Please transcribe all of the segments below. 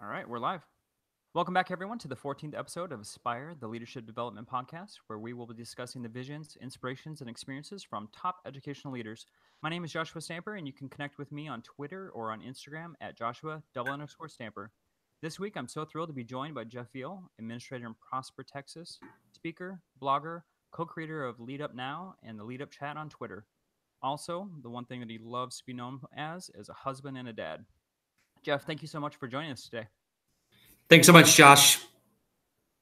All right, we're live. Welcome back, everyone, to the 14th episode of Aspire, the Leadership Development Podcast, where we will be discussing the visions, inspirations, and experiences from top educational leaders. My name is Joshua Stamper, and you can connect with me on Twitter or on Instagram at Joshua_Stamper. This week, I'm so thrilled to be joined by Jeff Veal, administrator in Prosper, Texas, speaker, blogger, co-creator of Lead Up Now and the Lead Up Chat on Twitter. Also, the one thing that he loves to be known as is a husband and a dad. Jeff, thank you so much for joining us today. Thanks so much, Josh.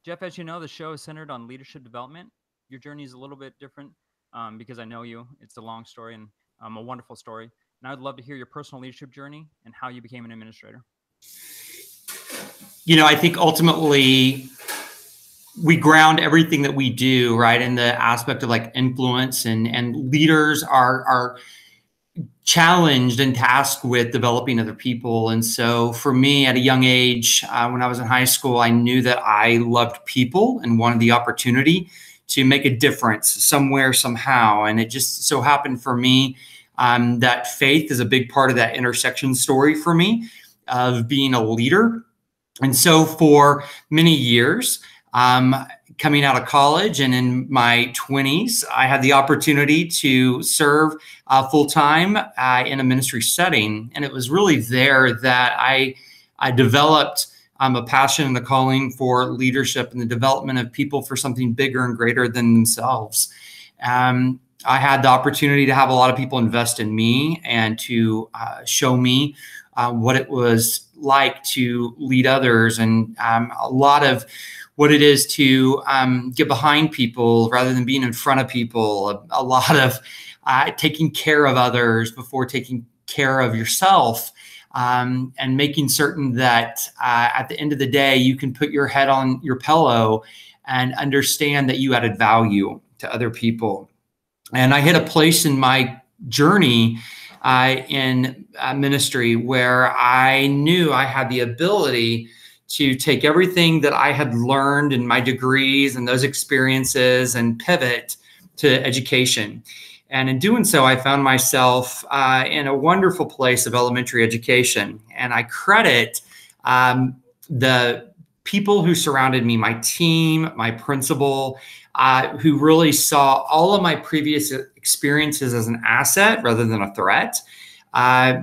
Jeff, as you know, the show is centered on leadership development. Your journey is a little bit different because I know you. It's a long story and a wonderful story. And I'd love to hear your personal leadership journey and how you became an administrator. I think ultimately we ground everything that we do, right, in the aspect of like influence, and leaders are challenged and tasked with developing other people. And so for me at a young age, when I was in high school, I knew that I loved people and wanted the opportunity to make a difference somewhere, somehow. And it just so happened for me that faith is a big part of that intersection story for me of being a leader. And so for many years, coming out of college and in my 20s, I had the opportunity to serve full-time in a ministry setting. And it was really there that I developed a passion and a calling for leadership and the development of people for something bigger and greater than themselves. I had the opportunity to have a lot of people invest in me and to show me what it was like to lead others, and a lot of what it is to get behind people rather than being in front of people, a lot of taking care of others before taking care of yourself, and making certain that at the end of the day, you can put your head on your pillow and understand that you added value to other people. And I hit a place in my journey in ministry where I knew I had the ability to take everything that I had learned in my degrees and those experiences and pivot to education. And in doing so, I found myself in a wonderful place of elementary education. And I credit the people who surrounded me, my team, my principal, who really saw all of my previous experiences as an asset rather than a threat,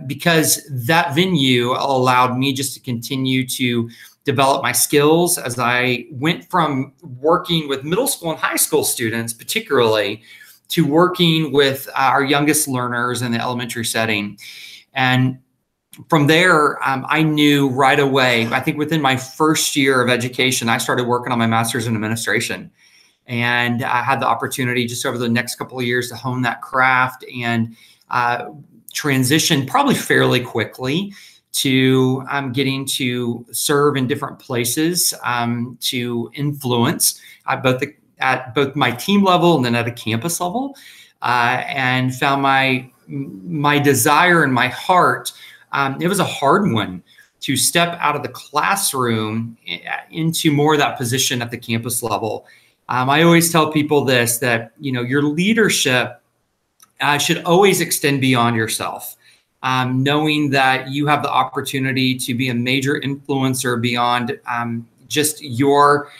because that venue allowed me just to continue to develop my skills as I went from working with middle school and high school students, particularly, to working with our youngest learners in the elementary setting. And from there, I knew right away, I think within my first year of education, I started working on my master's in administration. And I had the opportunity just over the next couple of years to hone that craft and transition probably fairly quickly to getting to serve in different places, to influence at both my team level and then at a campus level, and found my desire in my heart. It was a hard one to step out of the classroom into more of that position at the campus level. I always tell people this, that your leadership should always extend beyond yourself. Knowing that you have the opportunity to be a major influencer beyond just your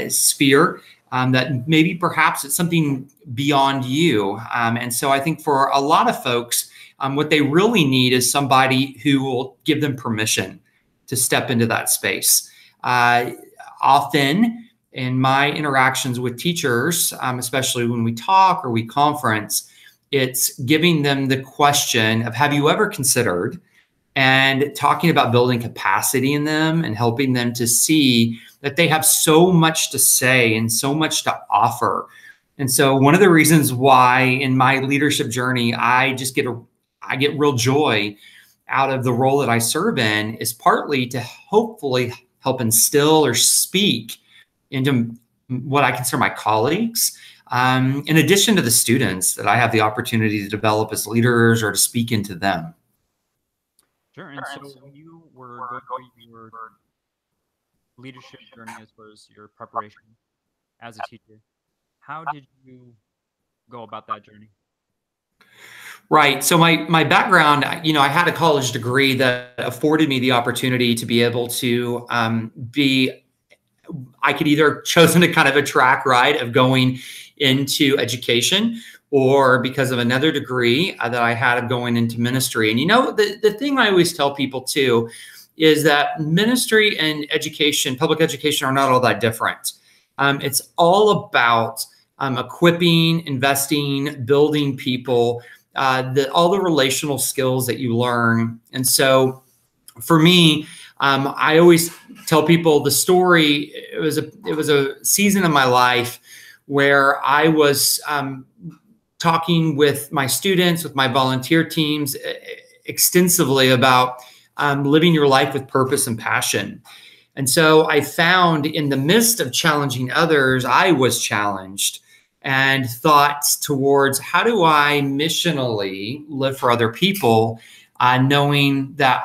sphere, that maybe perhaps it's something beyond you. And so I think for a lot of folks, what they really need is somebody who will give them permission to step into that space. Often in my interactions with teachers, especially when we talk or we conference, it's giving them the question of, have you ever considered, and talking about building capacity in them and helping them to see that they have so much to say and so much to offer. And so one of the reasons why in my leadership journey, I get real joy out of the role that I serve in is partly to hopefully help instill or speak into what I consider my colleagues, in addition to the students that I have the opportunity to develop as leaders or to speak into them. Sure. And so when you were going through your leadership journey as far as your preparation as a teacher, how did you go about that journey? Right. So my background, I had a college degree that afforded me the opportunity to be able to be. I could either chosen to kind of a track, right, of going into education, or because of another degree that I had of going into ministry. And the thing I always tell people too is that ministry and education, public education, are not all that different. It's all about equipping, investing, building people, all the relational skills that you learn. And so for me, I always tell people the story. It was a season of my life where I was talking with my students, with my volunteer teams, extensively about living your life with purpose and passion. And so I found in the midst of challenging others, I was challenged, and thoughts towards how do I missionally live for other people, knowing that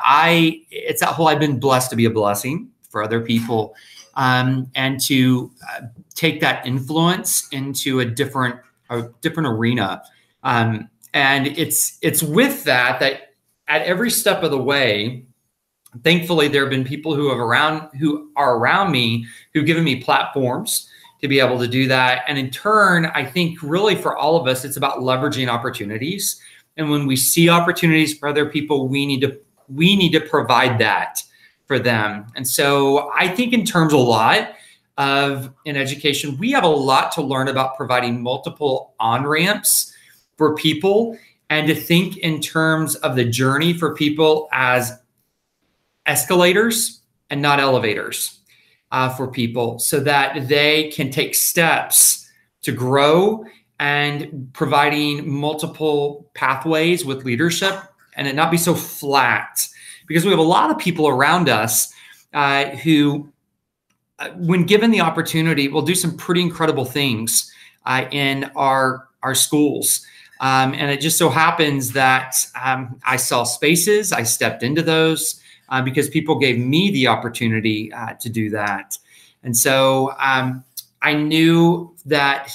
it's that whole I've been blessed to be a blessing for other people, and to take that influence into a different arena. And it's with that at every step of the way, thankfully, there have been people who are around me who've given me platforms to be able to do that. And in turn, I think really for all of us, it's about leveraging opportunities. And when we see opportunities for other people, we need to provide that for them. And so I think in terms in education, we have a lot to learn about providing multiple on-ramps for people, and to think in terms of the journey for people as escalators and not elevators for people, so that they can take steps to grow, and providing multiple pathways with leadership, and it not be so flat. Because we have a lot of people around us who, when given the opportunity, will do some pretty incredible things in our schools. And it just so happens that I saw spaces, I stepped into those because people gave me the opportunity to do that. And so I knew that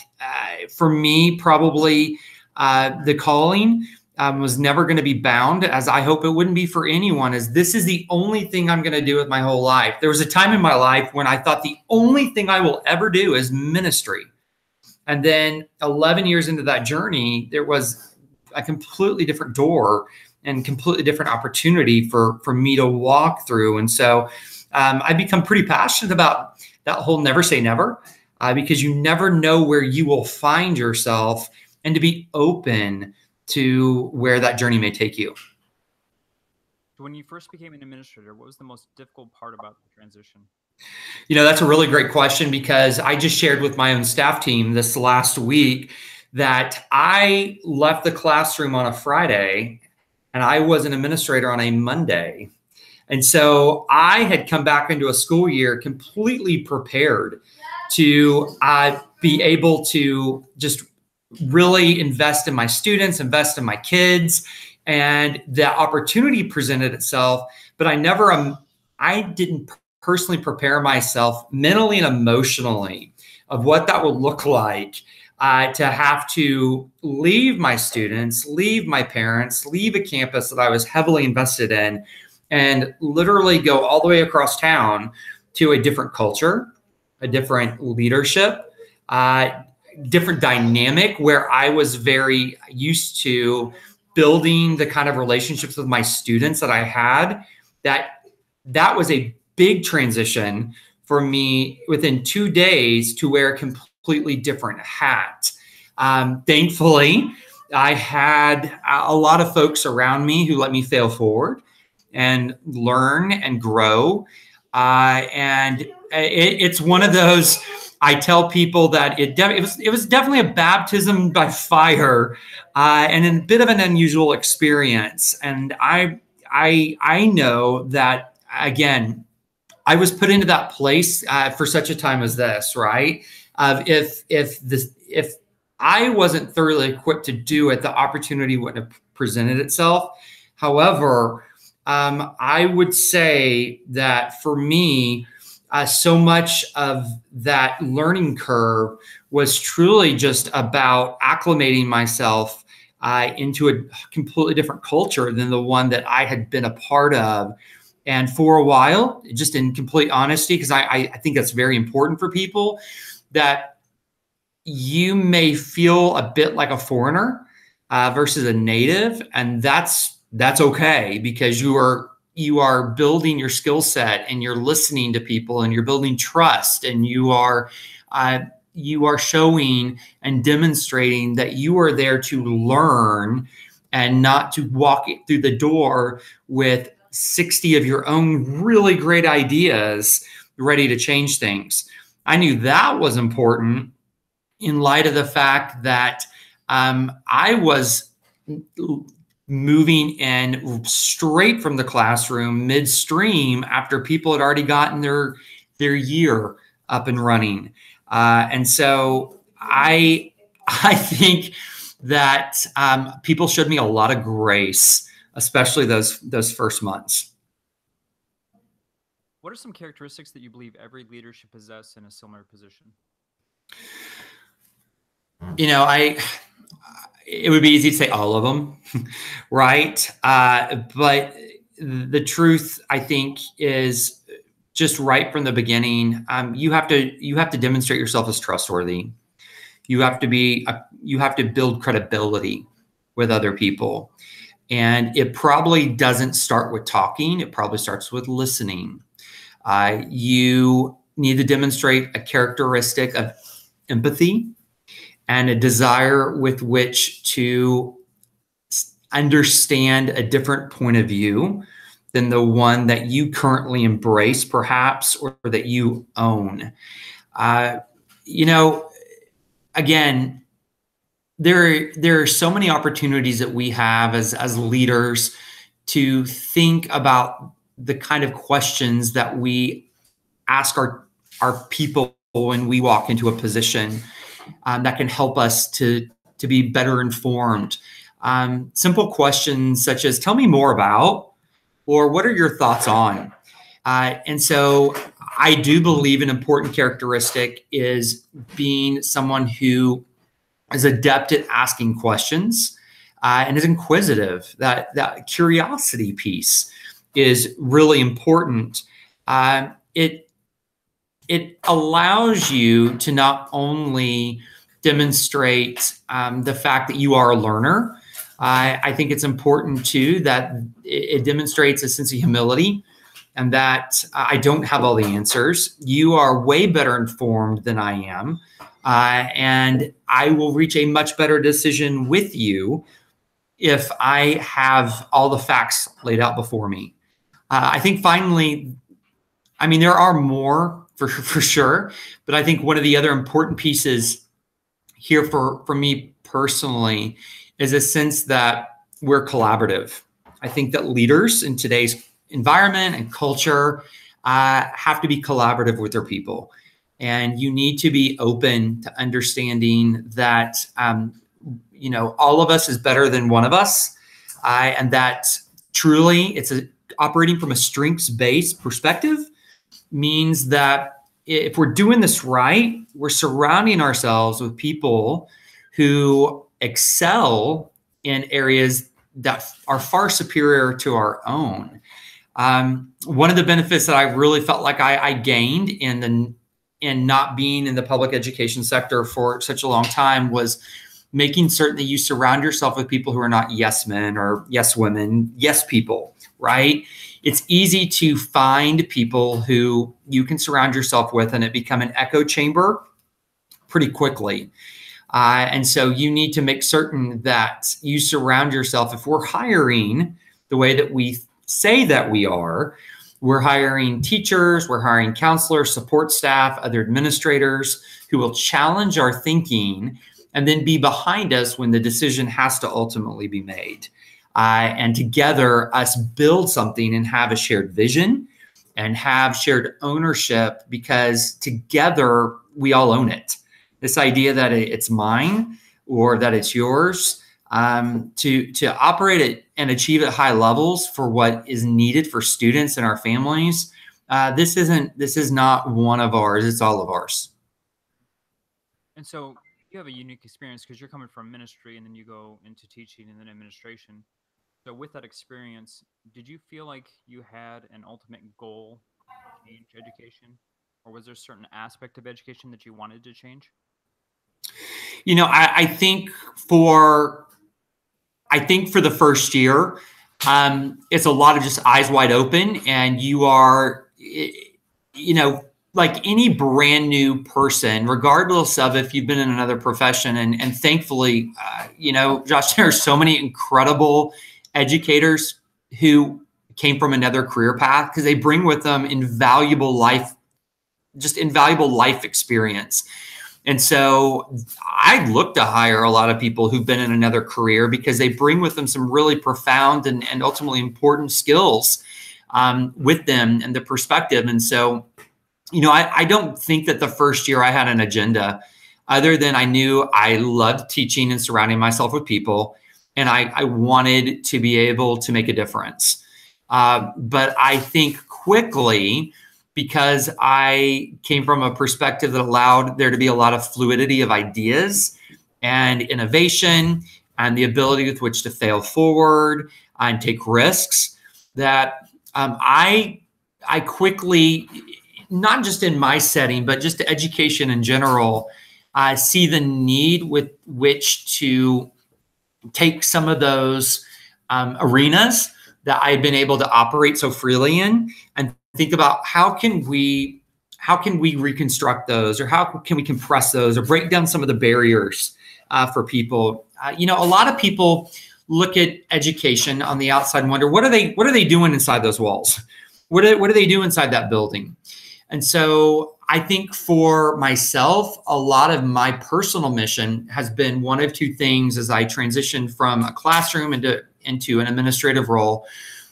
for me, probably the calling was never going to be bound, as I hope it wouldn't be for anyone, as this is the only thing I'm going to do with my whole life. There was a time in my life when I thought the only thing I will ever do is ministry. And then 11 years into that journey, there was a completely different door and completely different opportunity for me to walk through. And so I become pretty passionate about that whole never say never, because you never know where you will find yourself, and to be open to where that journey may take you. When you first became an administrator, what was the most difficult part about the transition? That's a really great question, because I just shared with my own staff team this last week that I left the classroom on a Friday and I was an administrator on a Monday. And so I had come back into a school year completely prepared to be able to just really invest in my students, invest in my kids, and the opportunity presented itself. But I didn't personally prepare myself mentally and emotionally of what that would look like, to have to leave my students, leave my parents, leave a campus that I was heavily invested in, and literally go all the way across town to a different culture, a different leadership, different dynamic, where I was very used to building the kind of relationships with my students that I had. That was a big transition for me within 2 days to wear a completely different hat. Thankfully, I had a lot of folks around me who let me fail forward and learn and grow. And it's one of those, I tell people that it was definitely a baptism by fire, and a bit of an unusual experience. And I know that, again, I was put into that place for such a time as this, right? If I wasn't thoroughly equipped to do it, the opportunity wouldn't have presented itself. However, I would say that for me, so much of that learning curve was truly just about acclimating myself into a completely different culture than the one that I had been a part of. And for a while, just in complete honesty, because I think that's very important for people, that you may feel a bit like a foreigner versus a native, and that's okay, because you are building your skill set, and you're listening to people, and you're building trust, and you are showing and demonstrating that you are there to learn and not to walk through the door with 60 of your own really great ideas ready to change things. I knew that was important in light of the fact that I was moving in straight from the classroom midstream after people had already gotten their year up and running. And so I think that people showed me a lot of grace, especially those first months. What are some characteristics that you believe every leader should possess in a similar position? It would be easy to say all of them, right? But the truth, I think, is just right from the beginning. You have to demonstrate yourself as trustworthy. You have to build credibility with other people, and it probably doesn't start with talking. It probably starts with listening. You need to demonstrate a characteristic of empathy and a desire with which to understand a different point of view than the one that you currently embrace, perhaps, or that you own. Again, there are so many opportunities that we have as leaders to think about the kind of questions that we ask our people when we walk into a position that can help us to be better informed. Simple questions such as, tell me more about, or what are your thoughts on? And so I do believe an important characteristic is being someone who is adept at asking questions and is inquisitive. That curiosity piece is really important. It allows you to not only demonstrate the fact that you are a learner. I think it's important too that it demonstrates a sense of humility, and that I don't have all the answers. You are way better informed than I am, and I will reach a much better decision with you if I have all the facts laid out before me. I think finally, there are more for sure, but I think one of the other important pieces here for me personally is a sense that we're collaborative. I think that leaders in today's environment and culture have to be collaborative with their people. And you need to be open to understanding that, all of us is better than one of us. And that truly operating from a strengths-based perspective means that if we're doing this right, we're surrounding ourselves with people who excel in areas that are far superior to our own. One of the benefits that I really felt like I gained in not being in the public education sector for such a long time was making certain that you surround yourself with people who are not yes men or yes women, yes people, right? It's easy to find people who you can surround yourself with and it become an echo chamber pretty quickly. And so you need to make certain that you surround yourself. If we're hiring the way that we say that we're hiring teachers, we're hiring counselors, support staff, other administrators who will challenge our thinking and then be behind us when the decision has to ultimately be made. And together us build something and have a shared vision and have shared ownership, because together we all own it. This idea that it's mine or that it's yours, to operate it and achieve at high levels for what is needed for students and our families. This is not one of ours, it's all of ours. And so you have a unique experience because you're coming from ministry and then you go into teaching and then administration. So with that experience, did you feel like you had an ultimate goal to change education? Or was there a certain aspect of education that you wanted to change? I think for the first year, it's a lot of just eyes wide open, and you are, like any brand new person, regardless of if you've been in another profession. And thankfully, Josh, there are so many incredible educators who came from another career path because they bring with them invaluable life experience. And so I look to hire a lot of people who've been in another career because they bring with them some really profound and ultimately important skills with them and the perspective. And so, I don't think that the first year I had an agenda other than I knew I loved teaching and surrounding myself with people. And I wanted to be able to make a difference. But I think quickly, because I came from a perspective that allowed there to be a lot of fluidity of ideas and innovation and the ability with which to fail forward and take risks, that I quickly, not just in my setting, but just education in general, see the need with which to take some of those arenas that I've been able to operate so freely in and think about how can we reconstruct those, or how can we compress those, or break down some of the barriers for people. A lot of people look at education on the outside and wonder, what are they doing inside those walls? What do they do inside that building? And so I think for myself, a lot of my personal mission has been one of two things as I transitioned from a classroom into an administrative role.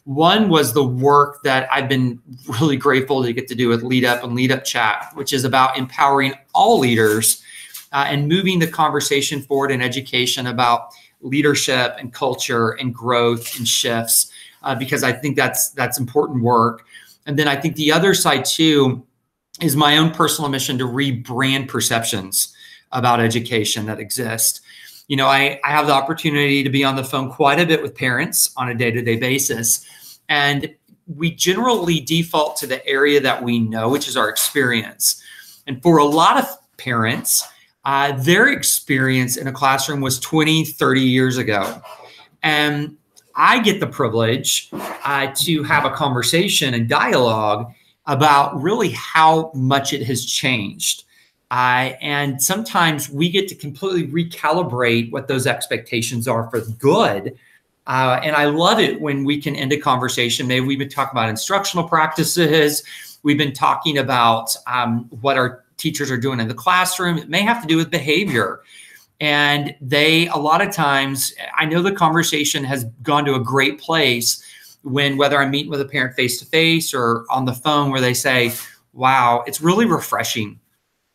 One was the work that I've been really grateful to get to do with Lead Up and Lead Up Chat, which is about empowering all leaders and moving the conversation forward in education about leadership and culture and growth and shifts, because I think that's important work. And then I think the other side too is my own personal mission to rebrand perceptions about education that exist. I have the opportunity to be on the phone quite a bit with parents on a day-to-day basis. And we generally default to the area that we know, which is our experience. And for a lot of parents, their experience in a classroom was 20, 30 years ago. And I get the privilege to have a conversation and dialogue about really how much it has changed. And sometimes we get to completely recalibrate what those expectations are for good. And I love it when we can end a conversation. Maybe we've been talking about instructional practices. We've been talking about what our teachers are doing in the classroom. It may have to do with behavior. And a lot of times, I know the conversation has gone to a great place when, whether I'm meeting with a parent face-to-face or on the phone, where they say, wow, it's really refreshing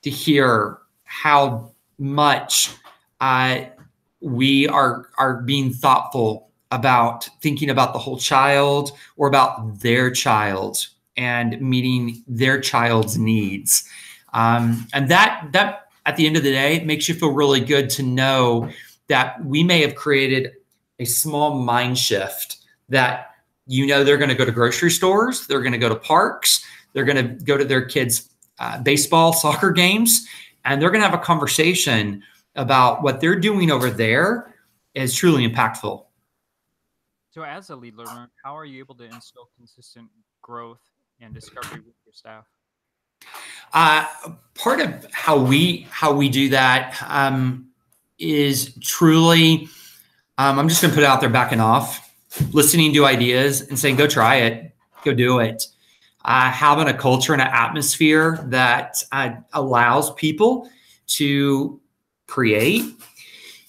to hear how much we are being thoughtful about thinking about the whole child, or about their child and meeting their child's needs. And that at the end of the day, it makes you feel really good to know that we may have created a small mind shift that, they're going to go to grocery stores, they're going to go to parks, they're going to go to their kids' baseball, soccer games, and they're going to have a conversation about what they're doing over there is truly impactful. So as a lead learner, how are you able to instill consistent growth and discovery with your staff? Part of how we do that is truly, I'm just going to put it out there, backing off, listening to ideas and saying, go try it, go do it. Having a culture and an atmosphere that allows people to create.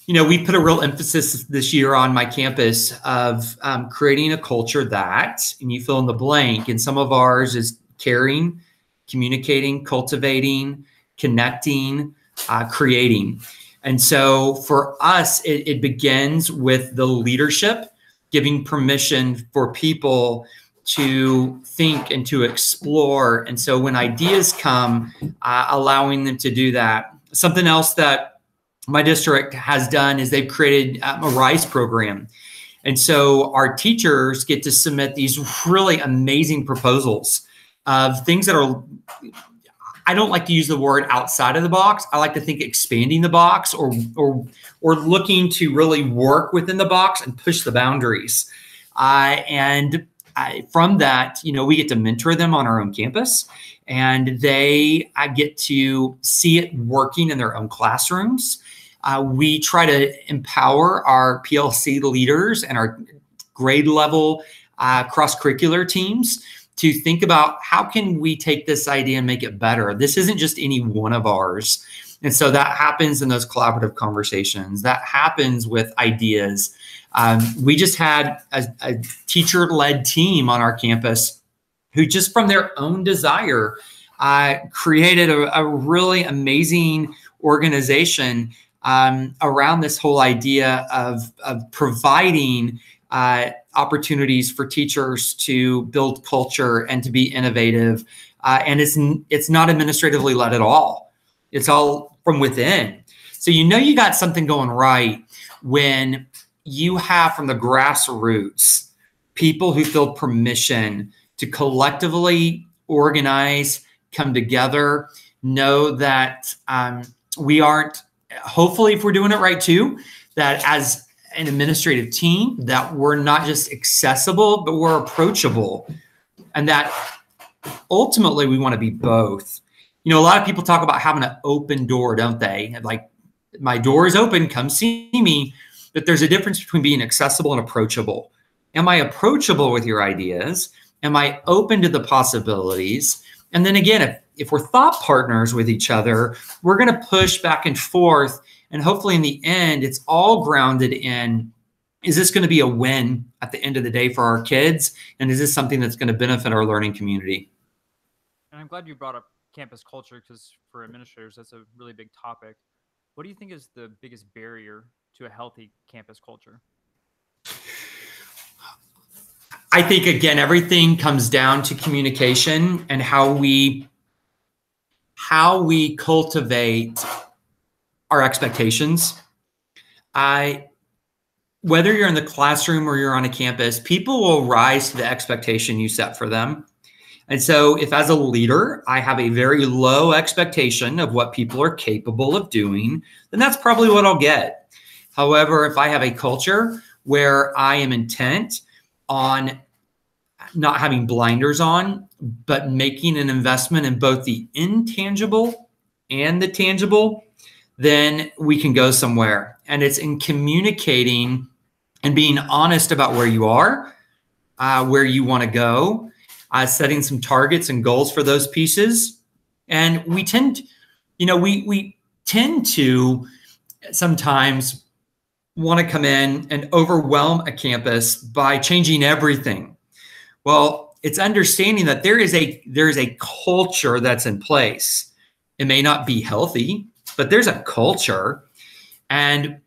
We put a real emphasis this year on my campus of creating a culture that, and you fill in the blank, and some of ours is caring, communicating, cultivating, connecting, creating. And so for us, it begins with the leadership, giving permission for people to think and to explore. And so when ideas come, allowing them to do that. Something else that my district has done is they've created a RISE program. And so our teachers get to submit these really amazing proposals of things that are, I don't like to use the word outside of the box. I like to think expanding the box or looking to really work within the box and push the boundaries. From that, we get to mentor them on our own campus, and they get to see it working in their own classrooms. We try to empower our PLC leaders and our grade level cross-curricular teams to think about how can we take this idea and make it better. This isn't just any one of ours. And so that happens in those collaborative conversations. That happens with ideas. We just had a teacher-led team on our campus who just from their own desire created a really amazing organization around this whole idea of providing opportunities for teachers to build culture and to be innovative. And it's not administratively led at all. It's all from within. So you got something going right when you have from the grassroots people who feel permission to collectively organize, come together, know that we aren't, hopefully if we're doing it right too, that as an administrative team, that we're not just accessible, but we're approachable. And that ultimately we want to be both. A lot of people talk about having an open door, don't they? Like, my door is open, come see me. But there's a difference between being accessible and approachable. Am I approachable with your ideas? Am I open to the possibilities? And then again, if we're thought partners with each other, we're going to push back and forth. And hopefully in the end, it's all grounded in, is this going to be a win at the end of the day for our kids? And is this something that's going to benefit our learning community? And I'm glad you brought up campus culture, because for administrators, that's a really big topic. What do you think is the biggest barrier to a healthy campus culture? I think, again, everything comes down to communication and how we cultivate our expectations. Whether you're in the classroom or you're on a campus, people will rise to the expectation you set for them. And so if as a leader, I have a very low expectation of what people are capable of doing, then that's probably what I'll get. However, if I have a culture where I am intent on not having blinders on, but making an investment in both the intangible and the tangible, then we can go somewhere. And it's in communicating and being honest about where you are, where you want to go, setting some targets and goals for those pieces. And we tend, we tend to sometimes want to come in and overwhelm a campus by changing everything. Well, it's understanding that there is a culture that's in place. It may not be healthy, but there's a culture. And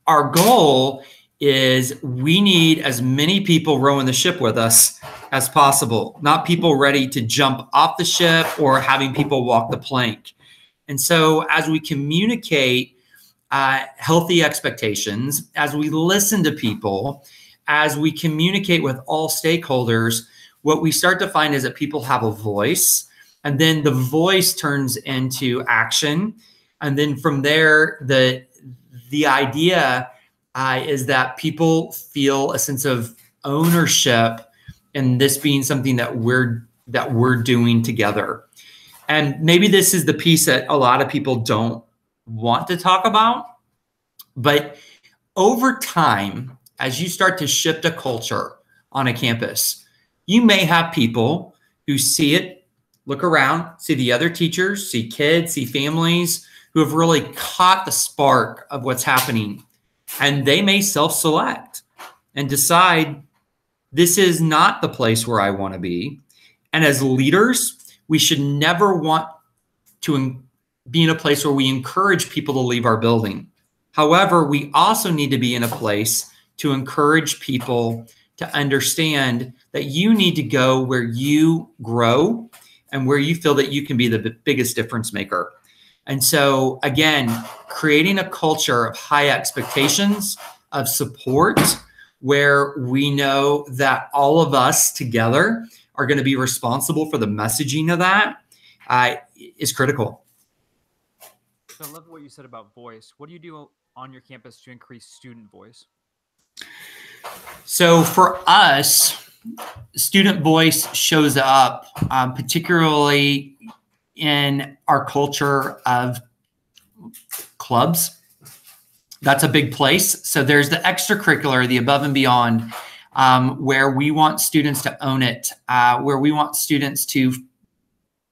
our goal is we need as many people rowing the ship with us as possible, not people ready to jump off the ship or having people walk the plank. And so as we communicate healthy expectations, as we listen to people, as we communicate with all stakeholders, what we start to find is that people have a voice, and then the voice turns into action. And then from there, the idea is that people feel a sense of ownership in this being something that we're doing together. And maybe this is the piece that a lot of people don't want to talk about, but over time, as you start to shift a culture on a campus, you may have people who see it, look around, see the other teachers, see kids, see families who have really caught the spark of what's happening. And they may self-select and decide, this is not the place where I want to be. And as leaders, we should never want to be in a place where we encourage people to leave our building. However, we also need to be in a place to encourage people to understand that you need to go where you grow and where you feel that you can be the biggest difference maker. And so again, creating a culture of high expectations, of support, where we know that all of us together are going to be responsible for the messaging of that is critical. So I love what you said about voice. What do you do on your campus to increase student voice? So for us, student voice shows up particularly in our culture of clubs. That's a big place. So there's the extracurricular, the above and beyond, where we want students to own it, where we want students to,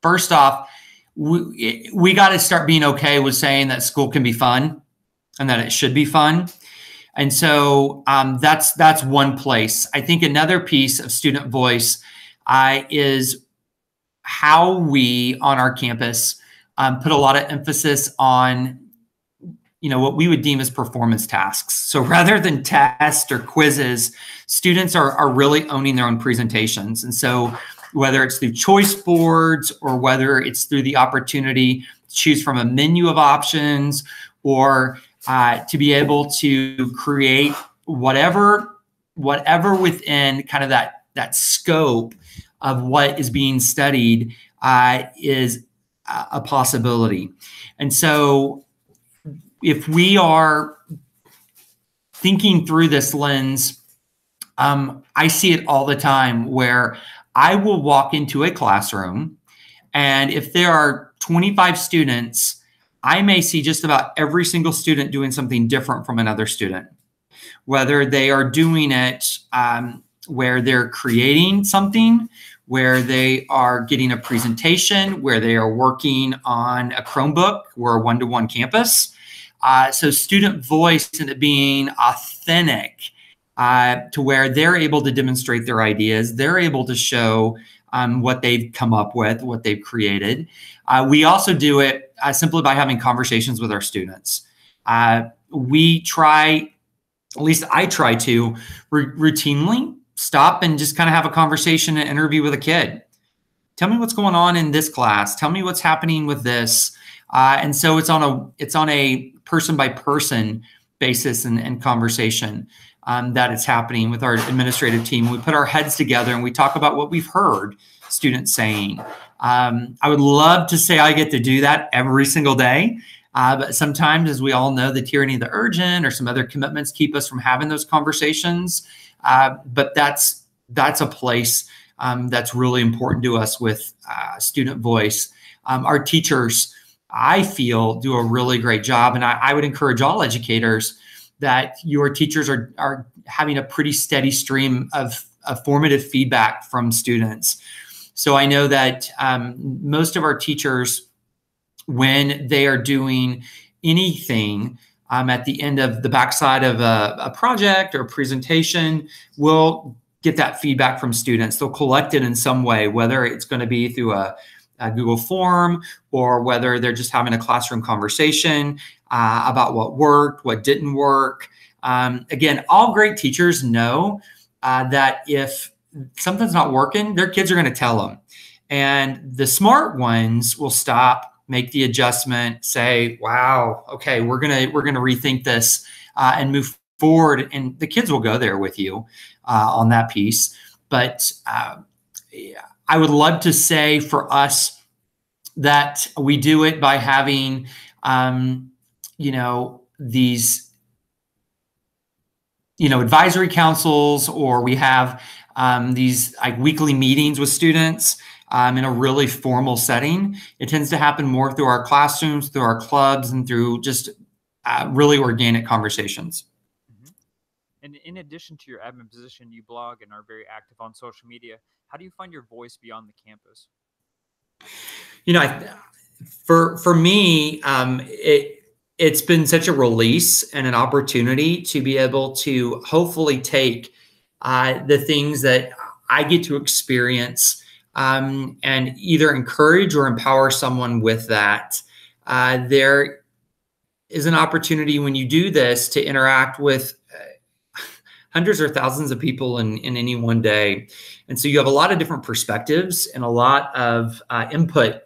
first off, we got to start being okay with saying that school can be fun and that it should be fun. And so that's one place. I think another piece of student voice is how we on our campus put a lot of emphasis on what we would deem as performance tasks. So rather than tests or quizzes, students are really owning their own presentations. And so whether it's through choice boards or whether it's through the opportunity to choose from a menu of options or to be able to create whatever within kind of that scope of what is being studied is a possibility. And so if we are thinking through this lens, I see it all the time where I will walk into a classroom, and if there are 25 students, I may see just about every single student doing something different from another student, whether they are doing it where they're creating something, where they are getting a presentation, where they are working on a Chromebook. We're a one-to-one campus. So student voice and it being authentic to where they're able to demonstrate their ideas. They're able to show what they've come up with, what they've created. We also do it simply by having conversations with our students. We try, at least I try to routinely stop and just kind of have a conversation and interview with a kid. Tell me what's going on in this class. Tell me what's happening with this. And so it's on a person by person basis and conversation that it's happening with our administrative team. We put our heads together and we talk about what we've heard students saying. I would love to say I get to do that every single day. But sometimes, as we all know, the tyranny of the urgent or some other commitments keep us from having those conversations. But that's a place that's really important to us with student voice. Our teachers, I feel, do a really great job. And I would encourage all educators that your teachers are having a pretty steady stream of formative feedback from students. So I know that most of our teachers, when they are doing anything at the end of the backside of a project or a presentation, will get that feedback from students. They'll collect it in some way, whether it's going to be through a Google form or whether they're just having a classroom conversation about what worked, what didn't work. Again, all great teachers know that if something's not working, their kids are going to tell them. And the smart ones will stop, make the adjustment, say, wow, okay, we're gonna rethink this and move forward. And the kids will go there with you on that piece. But I would love to say for us that we do it by having, these, advisory councils, or we have these like weekly meetings with students in a really formal setting. It tends to happen more through our classrooms, through our clubs, and through just really organic conversations. Mm-hmm. And in addition to your admin position, you blog and are very active on social media. How do you find your voice beyond the campus? For me, it's been such a release and an opportunity to be able to hopefully take the things that I get to experience and either encourage or empower someone with that. There is an opportunity when you do this to interact with hundreds or thousands of people in any one day. And so you have a lot of different perspectives and a lot of input.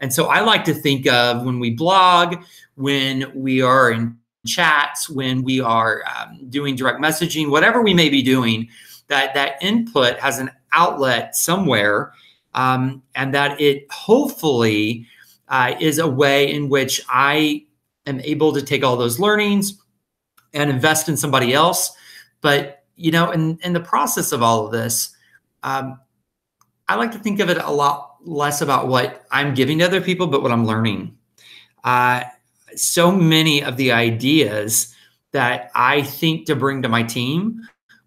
And so I like to think of when we blog, when we are in chats, when we are doing direct messaging, whatever we may be doing, that input has an outlet somewhere, and that it hopefully is a way in which I am able to take all those learnings and invest in somebody else. But, in the process of all of this, I like to think of it a lot less about what I'm giving to other people, but what I'm learning. So many of the ideas that I think to bring to my team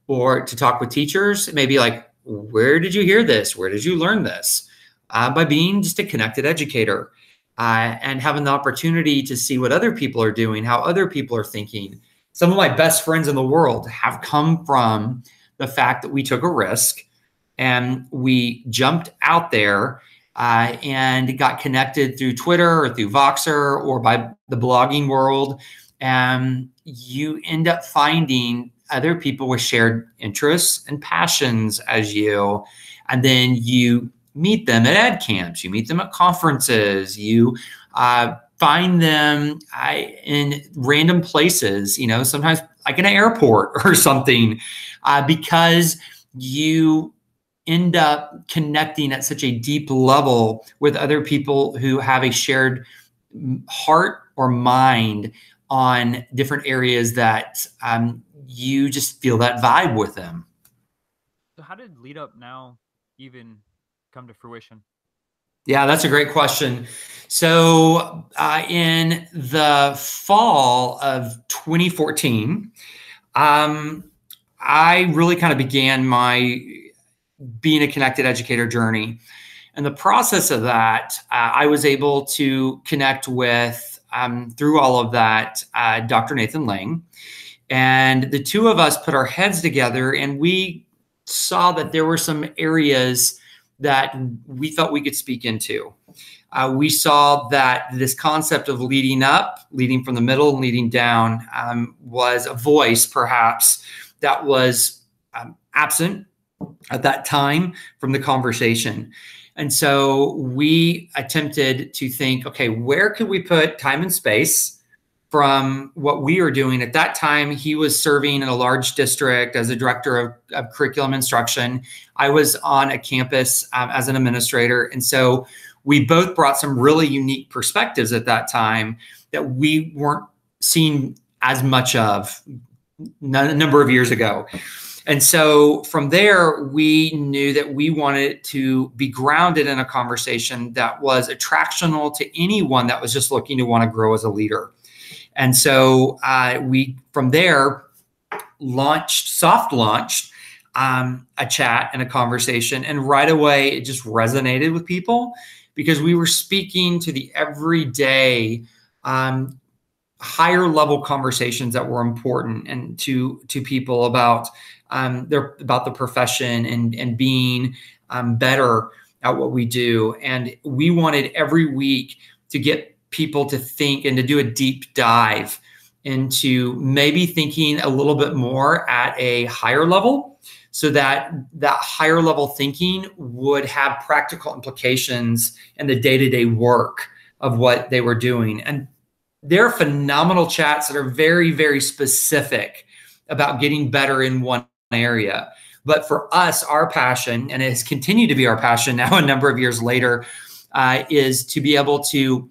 or to talk with teachers, maybe like, where did you hear this? Where did you learn this? By being just a connected educator and having the opportunity to see what other people are doing, how other people are thinking. Some of my best friends in the world have come from the fact that we took a risk and we jumped out there and got connected through Twitter or through Voxer or by the blogging world. And you end up finding other people with shared interests and passions as you. And then you meet them at ed camps, you meet them at conferences, you find them in random places, sometimes like in an airport or something, because you end up connecting at such a deep level with other people who have a shared heart or mind on different areas that you just feel that vibe with them. So how did Lead Up Now even come to fruition? Yeah, that's a great question. So in the fall of 2014, I really kind of began my being a connected educator journey. In the process of that, I was able to connect with, through all of that, Dr. Nathan Lang. And the two of us put our heads together and we saw that there were some areas that we thought we could speak into. We saw that this concept of leading up, leading from the middle, and leading down was a voice perhaps that was absent at that time from the conversation. And so we attempted to think, okay, where could we put time and space from what we were doing? At that time, he was serving in a large district as a director of curriculum instruction. I was on a campus as an administrator. And so we both brought some really unique perspectives at that time that we weren't seeing as much of a number of years ago. And so from there, we knew that we wanted to be grounded in a conversation that was attractional to anyone that was just looking to want to grow as a leader. And so we, from there, soft launched a chat and a conversation. And right away, it just resonated with people because we were speaking to the everyday higher level conversations that were important and to people about about the profession and being better at what we do. And we wanted every week to get people to think and to do a deep dive into maybe thinking a little bit more at a higher level so that that higher level thinking would have practical implications in the day-to-day work of what they were doing. And there are phenomenal chats that are very, very specific about getting better in one area. But for us, our passion, and it has continued to be our passion now a number of years later, is to be able to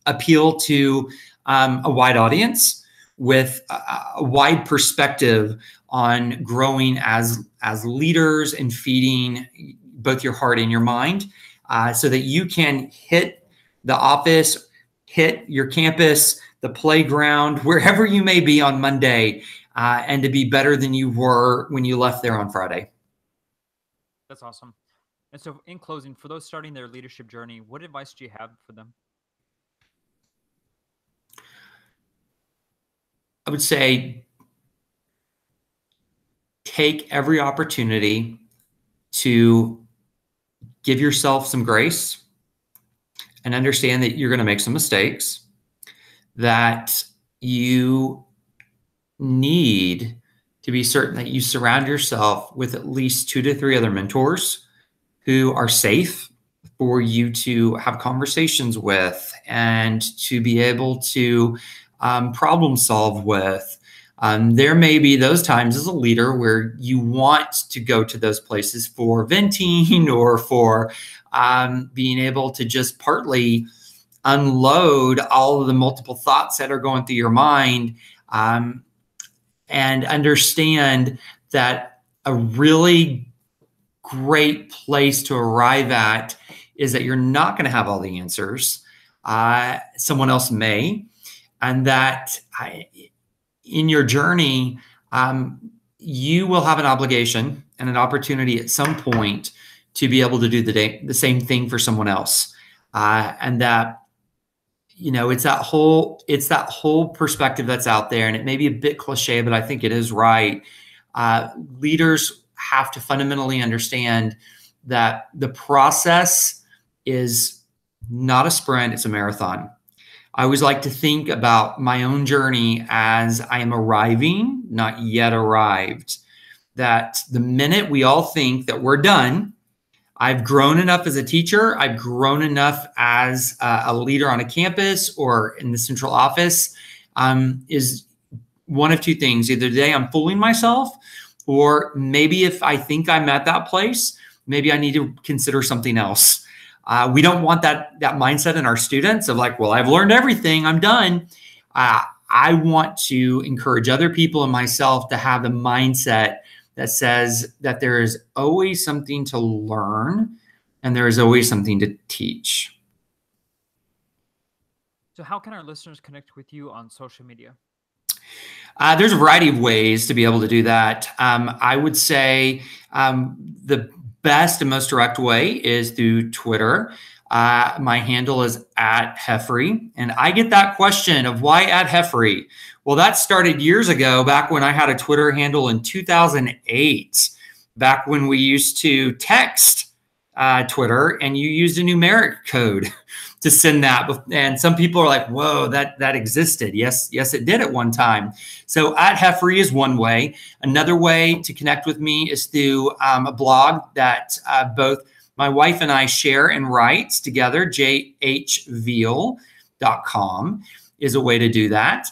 appeal to a wide audience with a wide perspective on growing as leaders and feeding both your heart and your mind so that you can hit the office, hit your campus, the playground, wherever you may be on Monday, and to be better than you were when you left there on Friday. That's awesome. And so in closing, for those starting their leadership journey, what advice do you have for them? I would say take every opportunity to give yourself some grace and understand that you're going to make some mistakes, that you need to be certain that you surround yourself with at least 2 to 3 other mentors who are safe for you to have conversations with and to be able to problem solve with. There may be those times as a leader where you want to go to those places for venting or for being able to just partly unload all of the multiple thoughts that are going through your mind, and understand that a really great place to arrive at is that you're not going to have all the answers. Someone else may, and that in your journey, you will have an obligation and an opportunity at some point to be able to do the same thing for someone else. And that, it's that whole perspective that's out there. And it may be a bit cliche, but I think it is right. Leaders have to fundamentally understand that the process is not a sprint, it's a marathon. I always like to think about my own journey as I am arriving, not yet arrived. That the minute we all think that we're done, I've grown enough as a teacher, I've grown enough as a leader on a campus or in the central office, is one of two things. Either today I'm fooling myself, or maybe if I think I'm at that place, maybe I need to consider something else. We don't want that mindset in our students of like, well, I've learned everything, I'm done. I want to encourage other people and myself to have the mindset that says that there is always something to learn and there is always something to teach. So how can our listeners connect with you on social media? There's a variety of ways to be able to do that. I would say the best and most direct way is through Twitter. My handle is @Heffrey. And I get that question of why @Heffrey? Well, that started years ago, back when I had a Twitter handle in 2008, back when we used to text Twitter and you used a numeric code to send that. And some people are like, whoa, that existed. Yes, it did at one time. So @Heffrey is one way. Another way to connect with me is through a blog that both my wife and I share and write together. jhveal.com is a way to do that.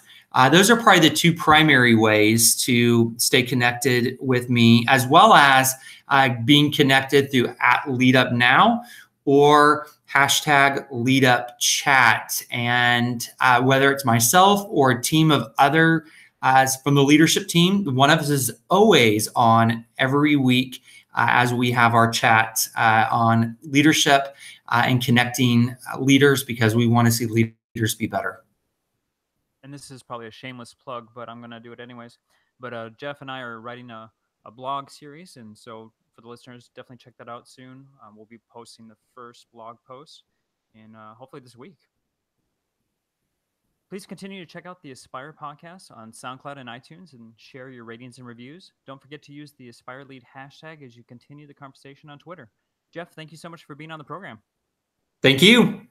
Those are probably the two primary ways to stay connected with me, as well as being connected through @LeadUpNow or #LeadUpChat. And whether it's myself or a team of other from the leadership team, one of us is always on every week as we have our chat on leadership and connecting leaders, because we want to see leaders be better. And this is probably a shameless plug, but I'm going to do it anyways. But Jeff and I are writing a blog series. And so for the listeners, definitely check that out soon. We'll be posting the first blog post and hopefully this week. Please continue to check out the Aspire podcast on SoundCloud and iTunes and share your ratings and reviews. Don't forget to use the Aspire Lead hashtag as you continue the conversation on Twitter. Jeff, thank you so much for being on the program. Thank you.